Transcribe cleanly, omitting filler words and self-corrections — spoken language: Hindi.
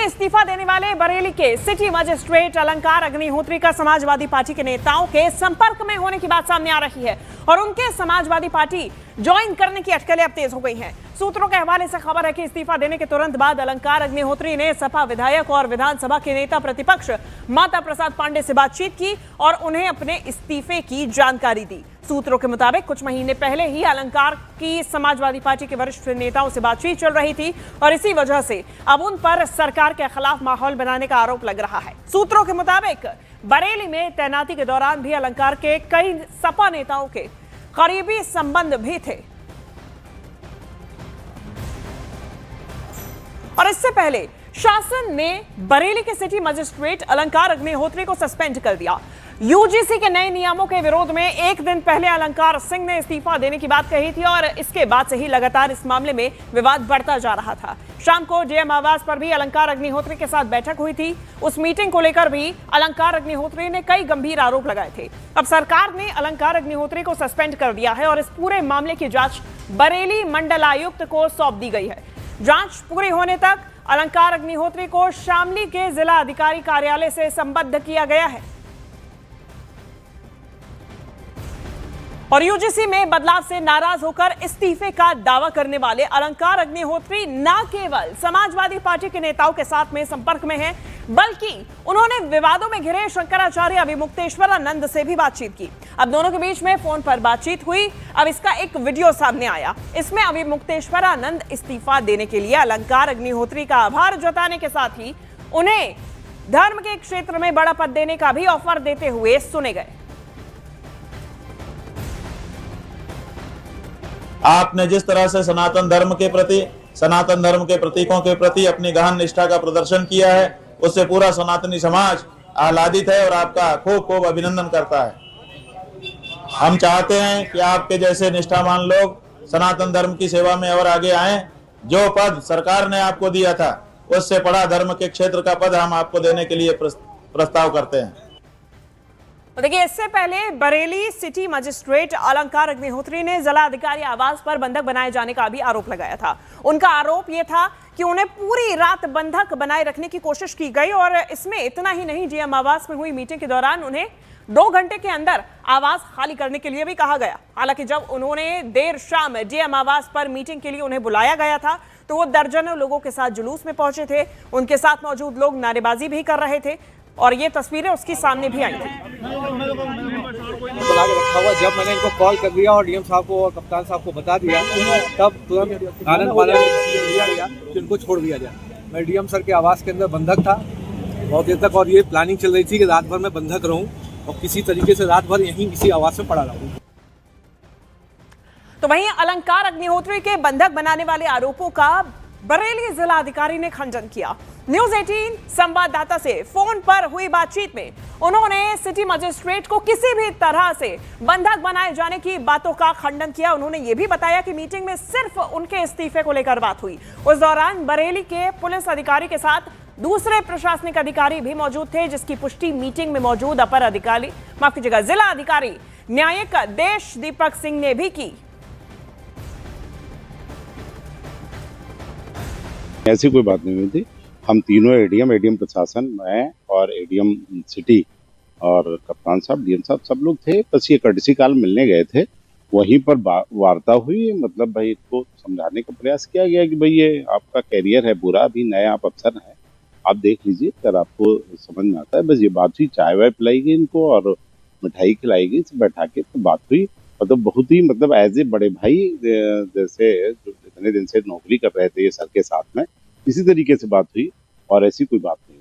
देखिए, इस्तीफा देने वाले बरेली के सिटी मजिस्ट्रेट अलंकार अग्निहोत्री का समाजवादी पार्टी के नेताओं के संपर्क में होने की बात सामने आ रही है और उनके समाजवादी पार्टी ज्वाइन करने की अटकलें अब तेज हो गई हैं। सूत्रों के हवाले से खबर है कि इस्तीफा देने के तुरंत बाद अलंकार अग्निहोत्री ने सपा विधायक और विधानसभा के नेता प्रतिपक्ष माता प्रसाद पांडे से बातचीत की और उन्हें अपने इस्तीफे की जानकारी दी। सूत्रों के मुताबिक कुछ महीने पहले ही अलंकार की समाजवादी पार्टी के वरिष्ठ नेताओं से बातचीत चल रही थी और इसी वजह से अब उन पर सरकार के खिलाफ माहौल बनाने का आरोप लग रहा है। सूत्रों के मुताबिक बरेली में तैनाती के दौरान भी अलंकार के कई सपा नेताओं के करीबी संबंध भी थे और इससे पहले शासन ने बरेली के सिटी मजिस्ट्रेट अलंकार अग्निहोत्री को सस्पेंड कर दिया। यूजीसी के नए नियमों के विरोध में एक दिन पहले अलंकार सिंह ने इस्तीफा देने की बात कही थी और इसके बाद से ही लगातार इस मामले में विवाद बढ़ता जा रहा था। शाम को डीएम आवास पर भी अलंकार अग्निहोत्री के साथ बैठक हुई थी। उस मीटिंग को लेकर भी अलंकार अग्निहोत्री ने कई गंभीर आरोप लगाए थे। अब सरकार ने अलंकार अग्निहोत्री को सस्पेंड कर दिया है और इस पूरे मामले की जांच बरेली मंडलायुक्त को सौंप दी गई है। जांच पूरी होने तक अलंकार अग्निहोत्री को शामली के जिला अधिकारी कार्यालय से संबद्ध किया गया है और यूजीसी में बदलाव से नाराज होकर इस्तीफे का दावा करने वाले अलंकार अग्निहोत्री न केवल समाजवादी पार्टी के नेताओं के साथ में संपर्क में हैं, बल्कि उन्होंने विवादों में घिरे शंकराचार्य अभिमुक्तेश्वरानंद से भी बातचीत की। अब दोनों के बीच में फोन पर बातचीत हुई। अब इसका एक वीडियो सामने आया। इसमें अभिमुक्तेश्वरानंद इस्तीफा देने के लिए अलंकार अग्निहोत्री का आभार जताने के साथ ही उन्हें धर्म के क्षेत्र में बड़ा पद देने का भी ऑफर देते हुए सुने गए। आपने जिस तरह से सनातन धर्म के प्रति, सनातन धर्म के प्रतीकों के प्रति अपनी गहन निष्ठा का प्रदर्शन किया है, उससे पूरा सनातनी समाज आह्लादित है और आपका खूब खूब अभिनंदन करता है। हम चाहते हैं कि आपके जैसे निष्ठावान लोग सनातन धर्म की सेवा में और आगे आएं। जो पद सरकार ने आपको दिया था, उससे बड़ा धर्म के क्षेत्र का पद हम आपको देने के लिए प्रस्ताव करते हैं। देखिए, इससे पहले बरेली सिटी मजिस्ट्रेट अलंकार अग्निहोत्री ने जिला अधिकारी आवास पर बंधक बनाए जाने का भी आरोप लगाया था। उनका आरोप यह था कि उन्हें पूरी रात बंधक बनाए रखने की कोशिश की गई और इसमें इतना ही नहीं, डीएम आवास में हुई मीटिंग के दौरान उन्हें 2 घंटे के अंदर आवास खाली करने के लिए भी कहा गया। हालांकि जब उन्होंने देर शाम डीएम आवास पर मीटिंग के लिए उन्हें बुलाया गया था तो वो दर्जनों लोगों के साथ जुलूस में पहुंचे थे। उनके साथ मौजूद लोग नारेबाजी भी कर रहे थे और ये तस्वीरें उसकी सामने भी आई थी। बुला के रखा हुआ। जब मैंने इनको कॉल कर दिया और डीएम साहब को और कप्तान साहब को बता दिया, तब तुरंत आनंद वाला दिया गया कि उनको छोड़ दिया जाए। मैं डीएम सर के आवास के अंदर बंधक था बहुत देर तक और ये प्लानिंग चल रही थी कि रात भर मैं बंधक रहूं और किसी तरीके से रात भर यहीं किसी आवास में पड़ा रहूं। तो वहीं अलंकार अग्निहोत्री के बंधक बनाने वाले आरोपों का बरेली जिला अधिकारी ने खंडन किया। न्यूज़ 18 संवाददाता से फोन पर हुई बातचीत में उन्होंने सिटी मजिस्ट्रेट को किसी भी तरह से बंधक बनाए जाने की बातों का खंडन किया। उन्होंने ये भी बताया कि मीटिंग में सिर्फ उनके इस्तीफे को लेकर बात हुई। उस दौरान बरेली के पुलिस अधिकारी के साथ दूसरे प्रशासनिक अधिकारी भी मौजूद थे, जिसकी पुष्टि मीटिंग में मौजूद अपर अधिकारी, माफ कीजिएगा, जिला अधिकारी न्यायिक देश दीपक सिंह ने भी की। ऐसी कोई बात नहीं हुई थी। हम तीनों एडीएम प्रशासन, मैं और एडीएम सिटी और कप्तान साहब, डीएम साहब, सब लोग थे। बस ये कर्टसी काल मिलने गए थे, वहीं पर वार्ता हुई। मतलब भाई इसको समझाने का प्रयास किया गया कि भाई ये आपका कैरियर है पूरा, अभी नए आप अफसर हैं, आप देख लीजिए, अगर आपको समझ में आता है। बस ये बात हुई, चाय वाय पिलाई गई इनको और मिठाई खिलाई गई, बैठा के तो बात हुई। मतलब बहुत ही मतलब एज ए बड़े भाई जैसे इतने दिन से नौकरी कर रहे थे ये सर के साथ में, इसी तरीके से बात हुई और ऐसी कोई बात नहीं।